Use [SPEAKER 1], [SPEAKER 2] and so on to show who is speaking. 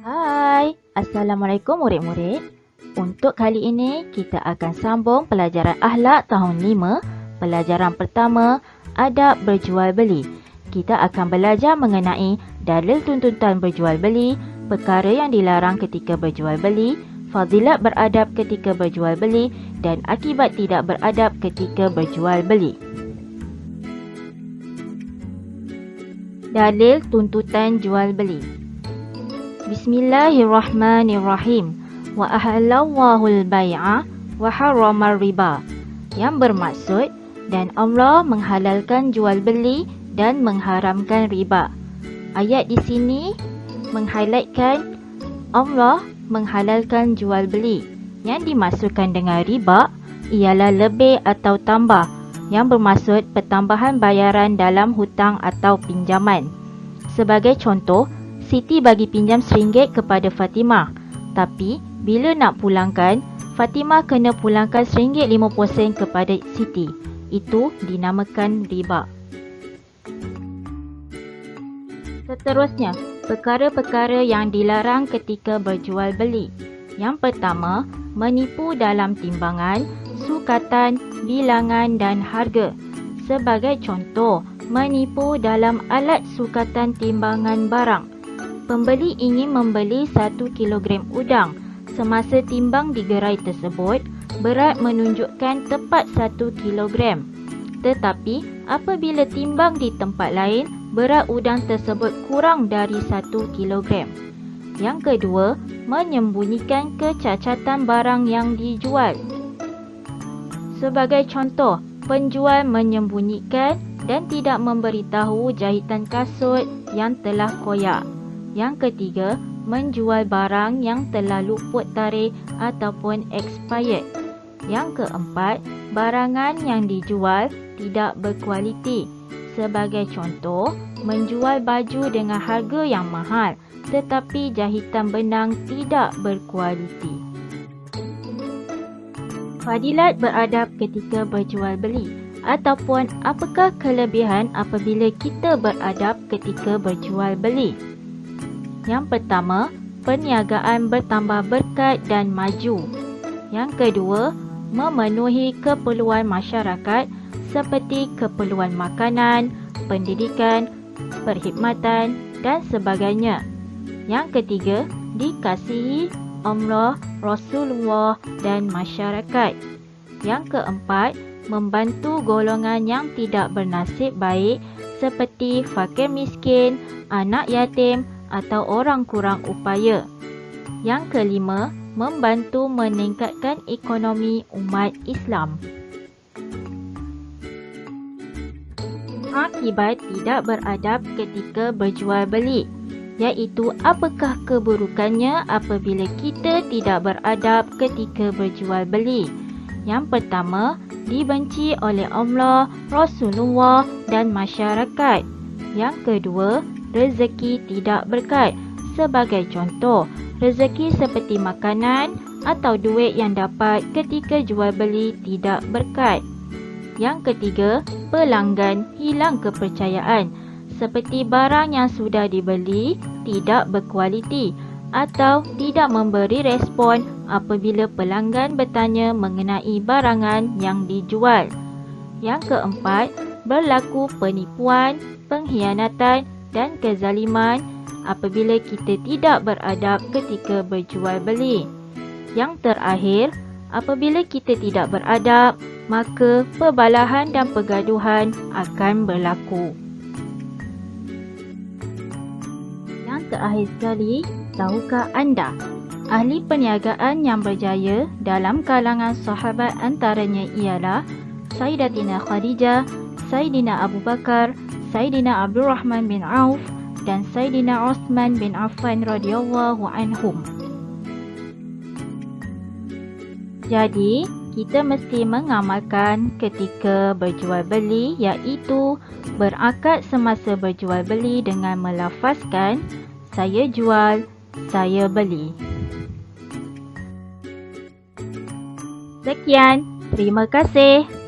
[SPEAKER 1] Hai, Assalamualaikum murid-murid. Untuk kali ini, kita akan sambung pelajaran akhlak tahun 5. Pelajaran pertama, adab berjual beli. Kita akan belajar mengenai dalil tuntutan berjual beli, perkara yang dilarang ketika berjual beli, fadilat beradab ketika berjual beli dan akibat tidak beradab ketika berjual beli. Dalil tuntutan jual beli. Bismillahirrahmanirrahim. Wa ahallallahu al-bai'a wa harrama riba. Yang bermaksud, dan Allah menghalalkan jual beli dan mengharamkan riba. Ayat di sini meng-highlightkan Allah menghalalkan jual beli. Yang dimaksudkan dengan riba ialah lebih atau tambah, yang bermaksud pertambahan bayaran dalam hutang atau pinjaman. Sebagai contoh, Siti bagi pinjam RM1 kepada Fatimah. Tapi, bila nak pulangkan, Fatimah kena pulangkan RM50 kepada Siti. Itu dinamakan riba. Seterusnya, perkara-perkara yang dilarang ketika berjual beli. Yang pertama, menipu dalam timbangan, sukatan, bilangan dan harga. Sebagai contoh, menipu dalam alat sukatan timbangan barang. Pembeli ingin membeli 1 kilogram udang. Semasa timbang di gerai tersebut, berat menunjukkan tepat 1 kilogram. Tetapi, apabila timbang di tempat lain, berat udang tersebut kurang dari 1 kilogram. Yang kedua, menyembunyikan kecacatan barang yang dijual. Sebagai contoh, penjual menyembunyikan dan tidak memberitahu jahitan kasut yang telah koyak. Yang ketiga, menjual barang yang telah luput tarikh ataupun expired. Yang keempat, barangan yang dijual tidak berkualiti. Sebagai contoh, menjual baju dengan harga yang mahal tetapi jahitan benang tidak berkualiti. Fadilat beradab ketika berjual beli, ataupun apakah kelebihan apabila kita beradab ketika berjual beli? Yang pertama, perniagaan bertambah berkat dan maju. Yang kedua, memenuhi keperluan masyarakat seperti keperluan makanan, pendidikan, perkhidmatan dan sebagainya. Yang ketiga, dikasihi Allah, Rasulullah dan masyarakat. Yang keempat, membantu golongan yang tidak bernasib baik seperti fakir miskin, anak yatim atau orang kurang upaya. Yang kelima, membantu meningkatkan ekonomi umat Islam. Akibat tidak beradab ketika berjual beli, iaitu apakah keburukannya apabila kita tidak beradab ketika berjual beli. Yang pertama, dibenci oleh Allah, Rasulullah dan masyarakat. Yang kedua, rezeki tidak berkat. Sebagai contoh, rezeki seperti makanan atau duit yang dapat ketika jual beli tidak berkat. Yang ketiga, pelanggan hilang kepercayaan. Seperti barang yang sudah dibeli tidak berkualiti atau tidak memberi respon apabila pelanggan bertanya mengenai barangan yang dijual. Yang keempat, berlaku penipuan, pengkhianatan dan kezaliman apabila kita tidak beradab ketika berjual beli. Yang terakhir, apabila kita tidak beradab, maka perbalahan dan pergaduhan akan berlaku. Yang terakhir sekali, tahukah anda, ahli perniagaan yang berjaya dalam kalangan sahabat antaranya ialah Sayyidatina Khadijah, Sayyidina Abu Bakar, Sayyidina Abdul Rahman bin Auf dan Sayyidina Uthman bin Affan radhiyallahu anhum. Jadi, kita mesti mengamalkan ketika berjual beli, iaitu berakad semasa berjual beli dengan melafazkan saya jual, saya beli. Sekian, terima kasih.